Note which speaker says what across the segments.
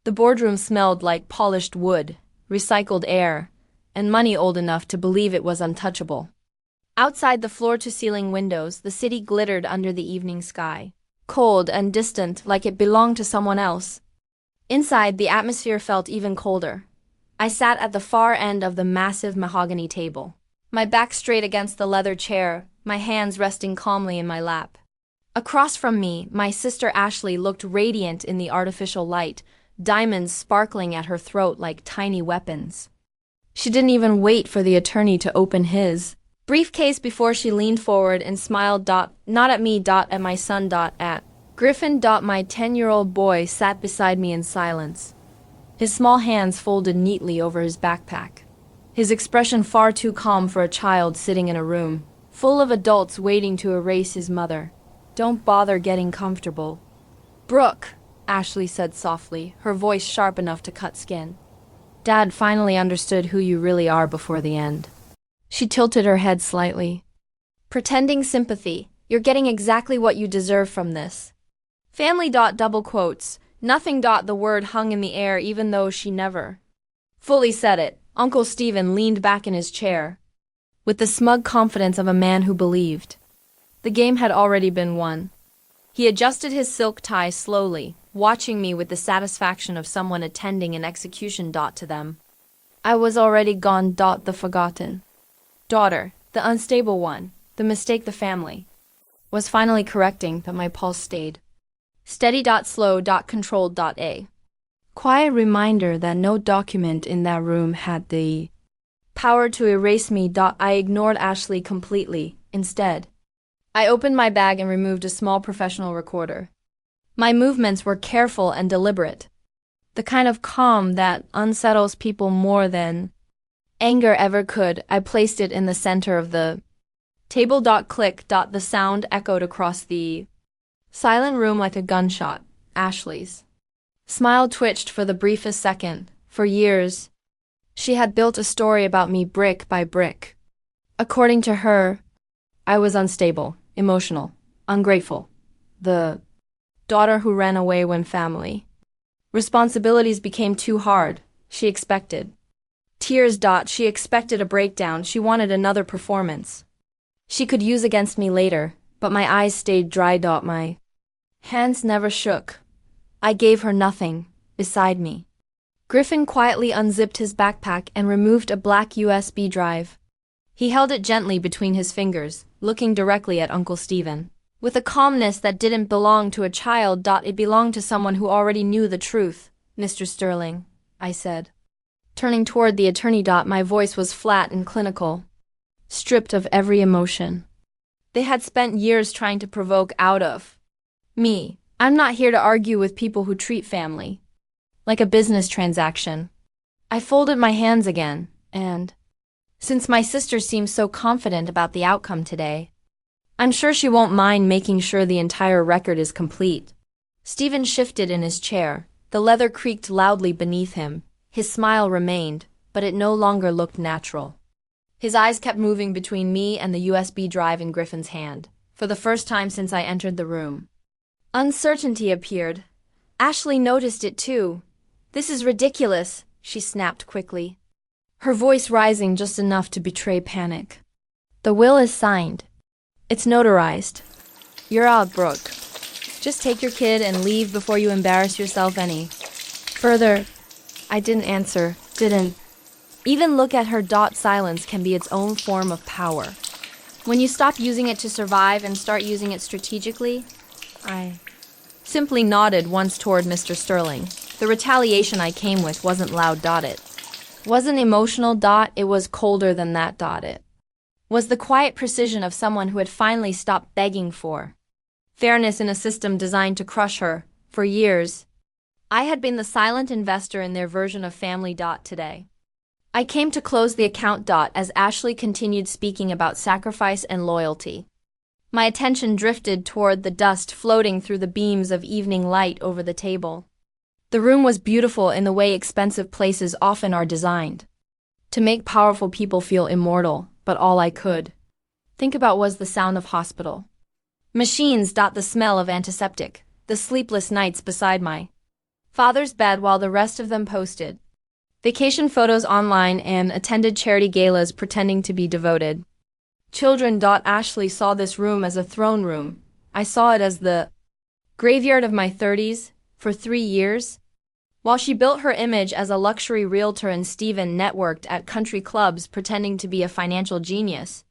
Speaker 1: The boardroom smelled like polished wood, recycled air, and money old enough to believe it was untouchable. Outside the floor-to-ceiling windows, the city glittered under the evening sky, cold and distant like it belonged to someone else. Inside, the atmosphere felt even colder. I sat at the far end of the massive mahogany table, my back straight against the leather chair, my hands resting calmly in my lap. Across from me, my sister Ashley looked radiant in the artificial light, diamonds sparkling at her throat like tiny weapons. She didn't even wait for the attorney to open his briefcase before she leaned forward and smiled. Not at me. At my son. At Griffin. My 10-year-old boy sat beside me in silence, his small hands folded neatly over his backpack, his expression far too calm for a child sitting in a room full of adults waiting to erase his mother. Don't bother getting comfortable. Brooke, Ashley said softly, her voice sharp enough to cut skin. Dad finally understood who you really are before the end. She tilted her head slightly. Pretending sympathy. You're getting exactly what you deserve from this. Family. Double quotes. Nothing. The word hung in the air even though she never fully said it. Uncle Stephen leaned back in his chair, with the smug confidence of a man who believed the game had already been won. He adjusted his silk tie slowly, watching me with the satisfaction of someone attending an execution. To them, I was already gone. The forgotten daughter, the unstable one, the mistake the family was finally correcting, but my pulse stayed steady. Slow. Controlled. A quiet reminder that no document in that room had the power to erase me. I ignored Ashley completely. Instead, I opened my bag and removed a small professional recorder. My movements were careful and deliberate, the kind of calm that unsettles people more than anger ever could. I placed it in the center of the table. Click. The sound echoed across the silent room like a gunshot. Ashley's smile twitched for the briefest second. For years, she had built a story about me brick by brick. According to her, I was unstable, emotional, ungrateful, the daughter who ran away when family responsibilities became too hard. She expected tears. She expected a breakdown. She wanted another performance she could use against me later, but my eyes stayed dry. My hands never shook. I gave her nothing. Beside me, Griffin quietly unzipped his backpack and removed a black USB drive. He held it gently between his fingers, looking directly at Uncle Stephen, with a calmness that didn't belong to a child. It belonged to someone who already knew the truth. Mr. Sterling, I said, turning toward the attorney. My voice was flat and clinical, stripped of every emotion they had spent years trying to provoke out of me. I'm not here to argue with people who treat family like a business transaction. I folded my hands again, and since my sister seems so confident about the outcome today, I'm sure she won't mind making sure the entire record is complete. Stephen shifted in his chair. The leather creaked loudly beneath him. His smile remained, but it no longer looked natural. His eyes kept moving between me and the USB drive in Griffin's hand, for the first time since I entered the room. Uncertainty appeared. Ashley noticed it too. This is ridiculous, she snapped quickly, her voice rising just enough to betray panic. The will is signed. It's notarized. You're out, Brooke. Just take your kid and leave before you embarrass yourself any further. I didn't answer, didn't even look at her. Silence can be its own form of power. When you stop using it to survive and start using it strategically. I simply nodded once toward Mr. Sterling. The retaliation I came with wasn't loud. It wasn't emotional. It was colder than that. It was the quiet precision of someone who had finally stopped begging for fairness in a system designed to crush her. For years, I had been the silent investor in their version of family. Today, I came to close the account. As Ashley continued speaking about sacrifice and loyalty, my attention drifted toward the dust floating through the beams of evening light over the table. The room was beautiful in the way expensive places often are designed, to make powerful people feel immortal, but all I could think about was the sound of hospital machines. The smell of antiseptic, the sleepless nights beside my father's bed while the rest of them posted vacation photos online and attended charity galas pretending to be devoted. Children. Ashley saw this room as a throne room. I saw it as the graveyard of my 30s for 3 years. While she built her image as a luxury realtor and Steven networked at country clubs pretending to be a financial genius,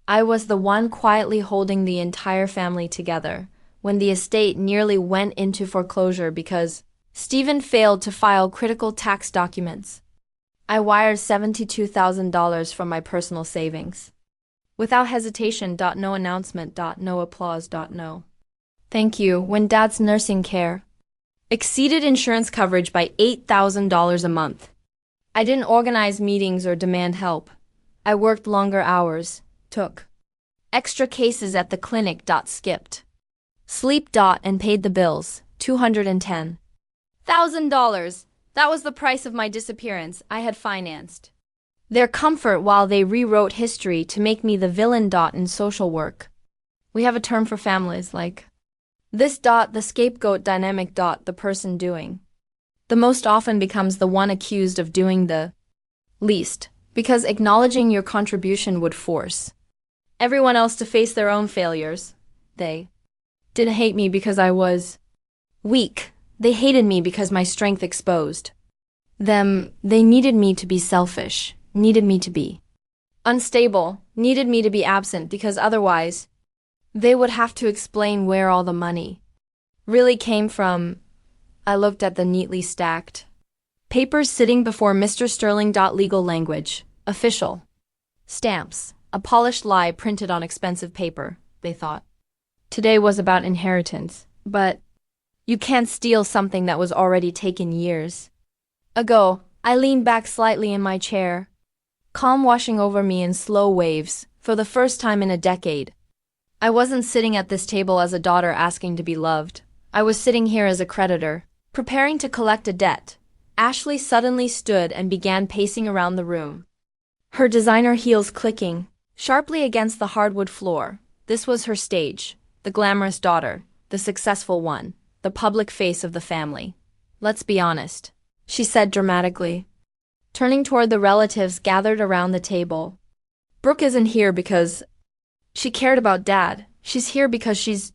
Speaker 1: I was the one quietly holding the entire family together when the estate nearly went into foreclosure because Steven failed to file critical tax documents. I wired $72,000 from my personal savings. Without hesitation. No announcement. No applause. No. Thank you. When Dad's nursing care exceeded insurance coverage by $8,000 a month. I didn't organize meetings or demand help. I worked longer hours, took extra cases at the clinic. Skipped sleep. And paid the bills. $210,000. That was the price of my disappearance. I had financed their comfort while they rewrote history to make me the villain. In social work, we have a term for families like this. The scapegoat dynamic. The person doing the most often becomes the one accused of doing the least, because acknowledging your contribution would force everyone else to face their own failures. They didn't hate me because I was weak. They hated me because my strength exposed them. They needed me to be selfish, needed me to be unstable, needed me to be absent because otherwise they would have to explain where all the money really came from. I looked at the neatly stacked papers sitting before Mr. Sterling. Legal language, official stamps, a polished lie printed on expensive paper. They thought today was about inheritance, but you can't steal something that was already taken years ago. I leaned back slightly in my chair, calm washing over me in slow waves. For the first time in a decade, I wasn't sitting at this table as a daughter asking to be loved. I was sitting here as a creditor, preparing to collect a debt. Ashley suddenly stood and began pacing around the room, her designer heels clicking sharply against the hardwood floor. This was her stage, the glamorous daughter, the successful one, the public face of the family. Let's be honest, she said dramatically, turning toward the relatives gathered around the table. Brooke isn't here because she cared about Dad. She's here because she's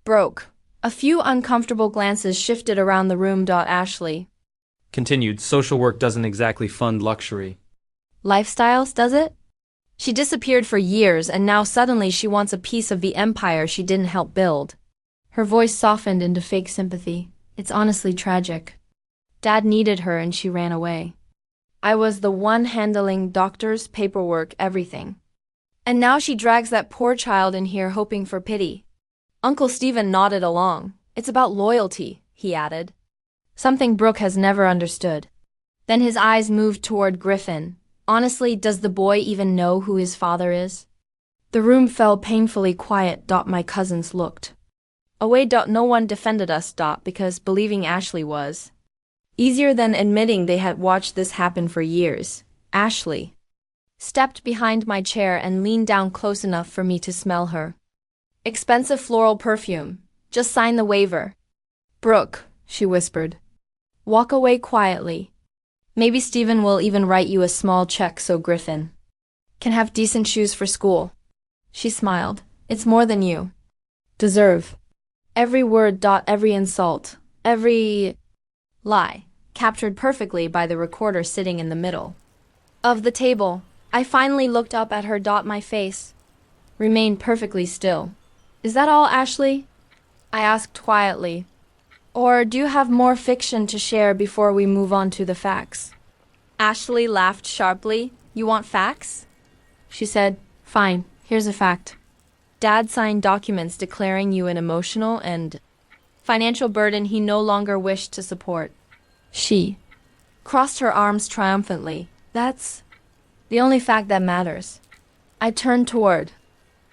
Speaker 1: broke. A few uncomfortable glances shifted around the room. Ashley
Speaker 2: continued, social work doesn't exactly fund luxury
Speaker 1: lifestyles, does it? She disappeared for years and now suddenly she wants a piece of the empire she didn't help build. Her voice softened into fake sympathy. It's honestly tragic. Dad needed her and she ran away. I was the one handling doctors, paperwork, everything. And now she drags that poor child in here hoping for pity. Uncle Stephen nodded along. It's about loyalty, he added. Something Brooke has never understood. Then his eyes moved toward Griffin. Honestly, does the boy even know who his father is? The room fell painfully quiet. My cousins looked away. No one defended us. Because believing Ashley was easier than admitting they had watched this happen for years. Ashley stepped behind my chair and leaned down close enough for me to smell her expensive floral perfume. Just sign the waiver. Brooke, she whispered. Walk away quietly. Maybe Stephen will even write you a small check so Griffin can have decent shoes for school. She smiled. It's more than you deserve. Every word. Every insult. Every lie. Captured perfectly by the recorder sitting in the middle of the table. I finally looked up at her. My face remained perfectly still. Is that all, Ashley? I asked quietly. Or do you have more fiction to share before we move on to the facts? Ashley laughed sharply. You want facts? She said, fine, here's a fact. Dad signed documents declaring you an emotional and financial burden he no longer wished to support. She crossed her arms triumphantly. That's the only fact that matters. I turned toward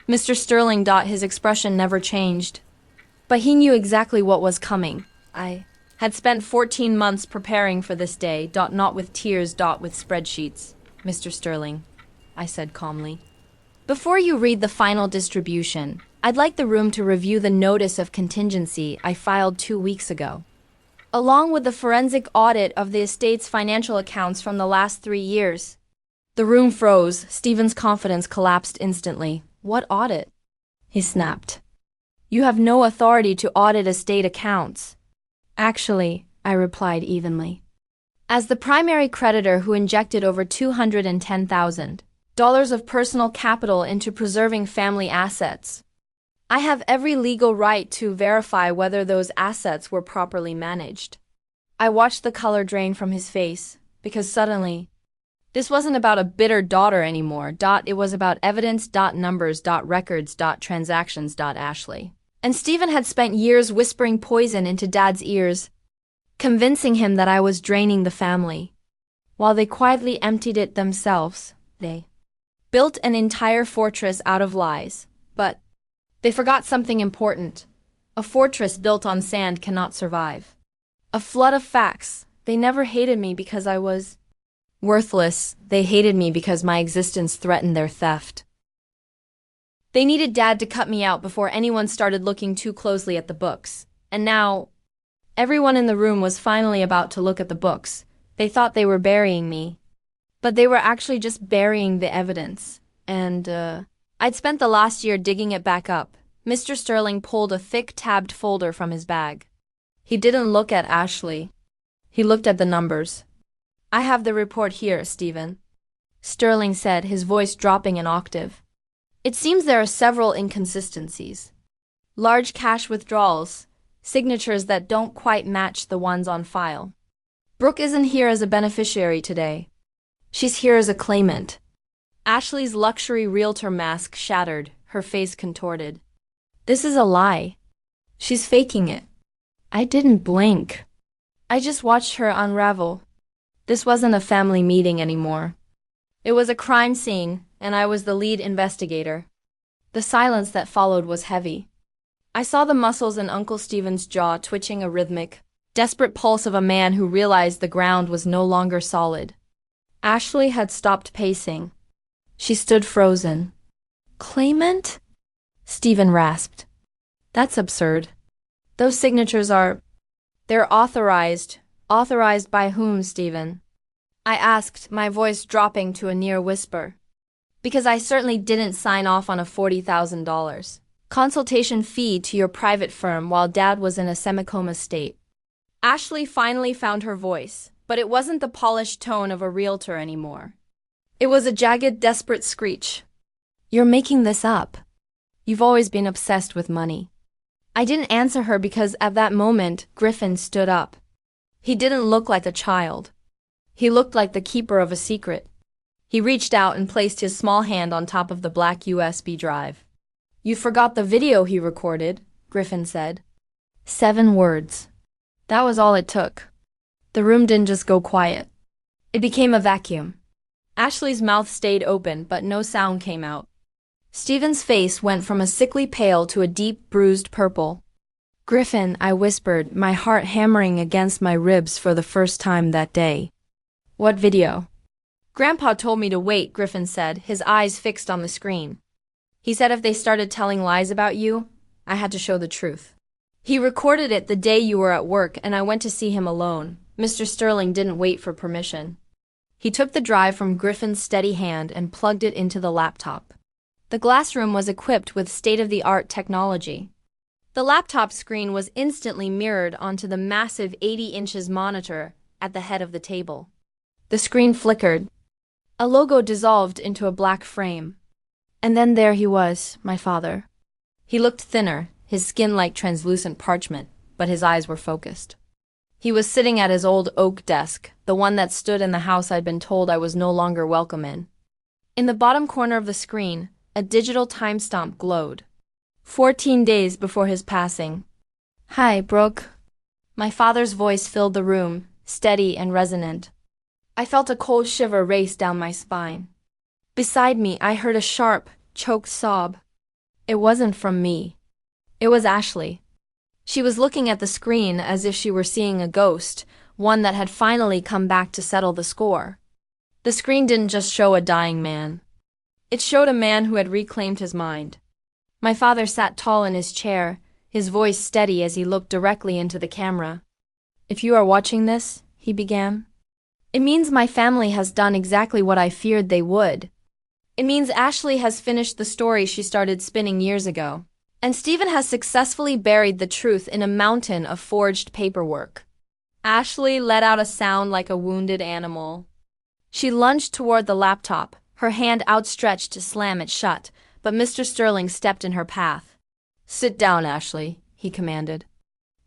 Speaker 1: Mr. Sterling. His expression never changed. But he knew exactly what was coming. I had spent 14 months preparing for this day. Not with tears. With spreadsheets. Mr. Sterling, I said calmly. Before you read the final distribution, I'd like the room to review the notice of contingency I filed 2 weeks ago. along with the forensic audit of the estate's financial accounts from the last 3 years. The room froze. Stephen's confidence collapsed instantly. What audit? He snapped. You have no authority to audit estate accounts. Actually, I replied evenly. As the primary creditor who injected over $210,000 of personal capital into preserving family assets, I have every legal right to verify whether those assets were properly managed. I watched the color drain from his face, because suddenly, this wasn't about a bitter daughter anymore. It was about evidence, numbers, records, transactions, Ashley. And Stephen had spent years whispering poison into Dad's ears, convincing him that I was draining the family. While they quietly emptied it themselves, they built an entire fortress out of lies. But they forgot something important. A fortress built on sand cannot survive. A flood of facts. They never hated me because I was worthless. They hated me because my existence threatened their theft. They needed Dad to cut me out before anyone started looking too closely at the books. And now, everyone in the room was finally about to look at the books. They thought they were burying me, but they were actually just burying the evidence. And, I'd spent the last year digging it back up. Mr. Sterling pulled a thick tabbed folder from his bag. He didn't look at Ashley. He looked at the numbers. I have the report here, Stephen, Sterling said, his voice dropping an octave. It seems there are several inconsistencies. Large cash withdrawals, signatures that don't quite match the ones on file. Brooke isn't here as a beneficiary today. She's here as a claimant. Ashley's luxury realtor mask shattered, her face contorted. This is a lie. She's faking it. I didn't blink. I just watched her unravel. This wasn't a family meeting anymore. It was a crime scene, and I was the lead investigator. The silence that followed was heavy. I saw the muscles in Uncle Stephen's jaw twitching a rhythmic, desperate pulse of a man who realized the ground was no longer solid. Ashley had stopped pacing. She stood frozen. Claimant? Stephen rasped. That's absurd. Those signatures they're authorized. Authorized by whom, Stephen? I asked, my voice dropping to a near whisper. Because I certainly didn't sign off on a $40,000 consultation fee to your private firm while Dad was in a semi-coma state. Ashley finally found her voice, but it wasn't the polished tone of a realtor anymore. It was a jagged, desperate screech. You're making this up. You've always been obsessed with money. I didn't answer her because at that moment, Griffin stood up. He didn't look like a child. He looked like the keeper of a secret. He reached out and placed his small hand on top of the black USB drive. You forgot the video he recorded, Griffin said. 7 words. That was all it took. The room didn't just go quiet. It became a vacuum. Ashley's mouth stayed open, but no sound came out. Stephen's face went from a sickly pale to a deep, bruised purple. Griffin, I whispered, my heart hammering against my ribs for the first time that day. What video? Grandpa told me to wait, Griffin said, his eyes fixed on the screen. He said if they started telling lies about you, I had to show the truth. He recorded it the day you were at work, and I went to see him alone. Mr. Sterling didn't wait for permission. He took the drive from Griffin's steady hand and plugged it into the laptop. The glass room was equipped with state-of-the-art technology. The laptop screen was instantly mirrored onto the massive 80 inches monitor at the head of the table. The screen flickered. A logo dissolved into a black frame. And then there he was, my father. He looked thinner, his skin like translucent parchment, but his eyes were focused. He was sitting at his old oak desk, the one that stood in the house I'd been told I was no longer welcome in. In the bottom corner of the screen, a digital timestamp glowed. 14 days before his passing. Hi, Brooke. My father's voice filled the room, steady and resonant. I felt a cold shiver race down my spine. Beside me, I heard a sharp, choked sob. It wasn't from me. It was Ashley. She was looking at the screen as if she were seeing a ghost, one that had finally come back to settle the score. The screen didn't just show a dying man. It showed a man who had reclaimed his mind. My father sat tall in his chair, his voice steady as he looked directly into the camera. If you are watching this, he began, it means my family has done exactly what I feared they would. It means Ashley has finished the story she started spinning years ago. And Stephen has successfully buried the truth in a mountain of forged paperwork. Ashley let out a sound like a wounded animal. She lunged toward the laptop, her hand outstretched to slam it shut, but Mr. Sterling stepped in her path. Sit down, Ashley, he commanded.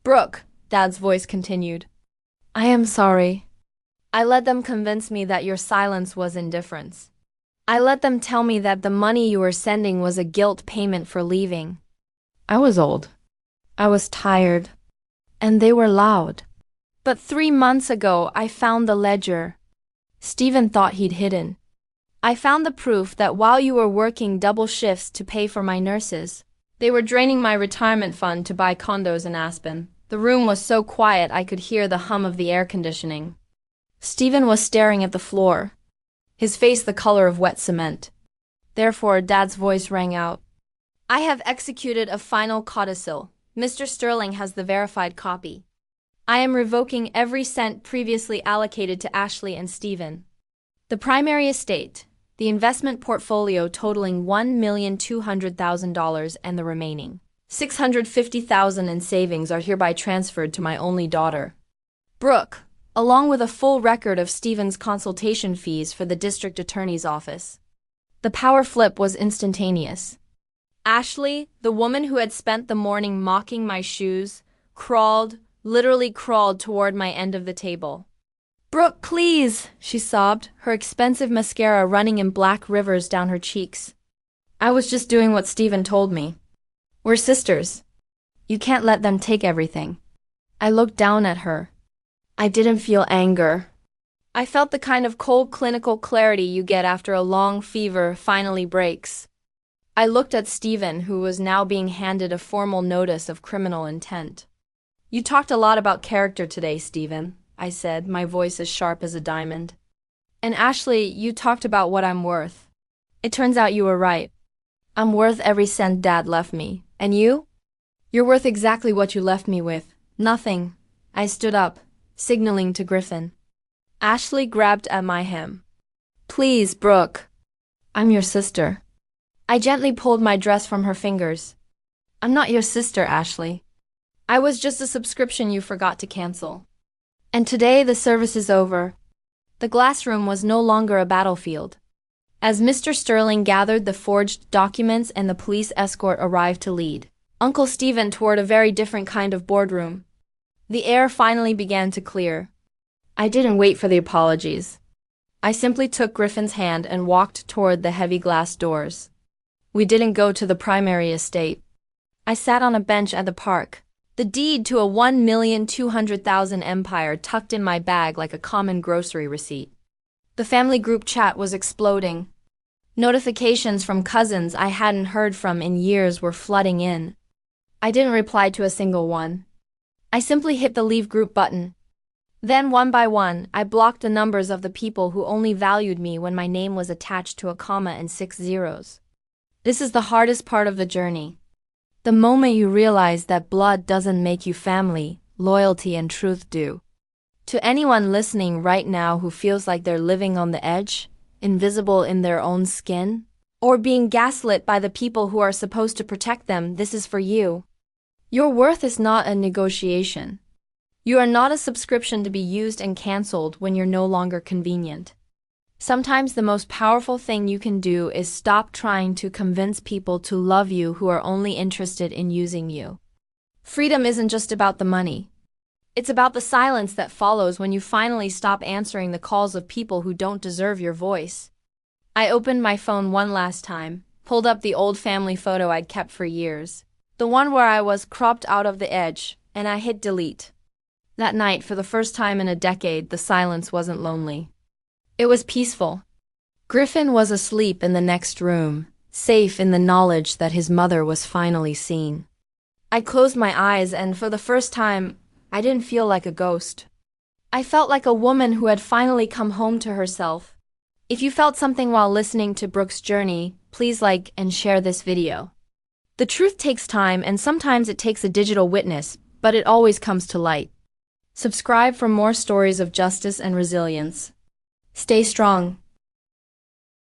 Speaker 1: Brooke, Dad's voice continued. I am sorry. I let them convince me that your silence was indifference. I let them tell me that the money you were sending was a guilt payment for leaving. I was old. I was tired. And they were loud. But 3 months ago, I found the ledger. Stephen thought he'd hidden. I found the proof that while you were working double shifts to pay for my nurses, they were draining my retirement fund to buy condos in Aspen. The room was so quiet I could hear the hum of the air conditioning. Stephen was staring at the floor, his face the color of wet cement. Therefore, Dad's voice rang out. I have executed a final codicil. Mr. Sterling has the verified copy. I am revoking every cent previously allocated to Ashley and Stephen. The primary estate, the investment portfolio totaling $1,200,000 and the remaining $650,000 in savings are hereby transferred to my only daughter, Brooke, along with a full record of Stephen's consultation fees for the district attorney's office. The power flip was instantaneous. Ashley, the woman who had spent the morning mocking my shoes, literally crawled toward my end of the table. Brooke, please, she sobbed, her expensive mascara running in black rivers down her cheeks. I was just doing what Stephen told me. We're sisters. You can't let them take everything. I looked down at her. I didn't feel anger. I felt the kind of cold clinical clarity you get after a long fever finally breaks. I looked at Stephen, who was now being handed a formal notice of criminal intent. You talked a lot about character today, Stephen, I said, my voice as sharp as a diamond. And Ashley, you talked about what I'm worth. It turns out you were right. I'm worth every cent Dad left me. And you? You're worth exactly what you left me with. Nothing. I stood up, signaling to Griffin. Ashley grabbed at my hem. Please, Brooke. I'm your sister. I gently pulled my dress from her fingers. I'm not your sister, Ashley. I was just a subscription you forgot to cancel. And today the service is over. The glass room was no longer a battlefield. As Mr. Sterling gathered the forged documents and the police escort arrived to lead Uncle Stephen toward a very different kind of boardroom, the air finally began to clear. I didn't wait for the apologies. I simply took Griffin's hand and walked toward the heavy glass doors. We didn't go to the primary estate. I sat on a bench at the park, the deed to a $1,200,000 empire tucked in my bag like a common grocery receipt. The family group chat was exploding. Notifications from cousins I hadn't heard from in years were flooding in. I didn't reply to a single one. I simply hit the leave group button. Then, one by one, I blocked the numbers of the people who only valued me when my name was attached to a comma and 6 zeros. This is the hardest part of the journey. The moment you realize that blood doesn't make you family, loyalty and truth do. To anyone listening right now who feels like they're living on the edge, invisible in their own skin, or being gaslit by the people who are supposed to protect them, this is for you. Your worth is not a negotiation. You are not a subscription to be used and canceled when you're no longer convenient. Sometimes the most powerful thing you can do is stop trying to convince people to love you who are only interested in using you. Freedom isn't just about the money. It's about the silence that follows when you finally stop answering the calls of people who don't deserve your voice. I opened my phone one last time, pulled up the old family photo I'd kept for years, the one where I was cropped out of the edge, and I hit delete. That night, for the first time in a decade, the silence wasn't lonely. It was peaceful. Griffin was asleep in the next room, safe in the knowledge that his mother was finally seen. I closed my eyes and for the first time, I didn't feel like a ghost. I felt like a woman who had finally come home to herself. If you felt something while listening to Brooke's journey, please like and share this video. The truth takes time and sometimes it takes a digital witness, but it always comes to light. Subscribe for more stories of justice and resilience. Stay strong.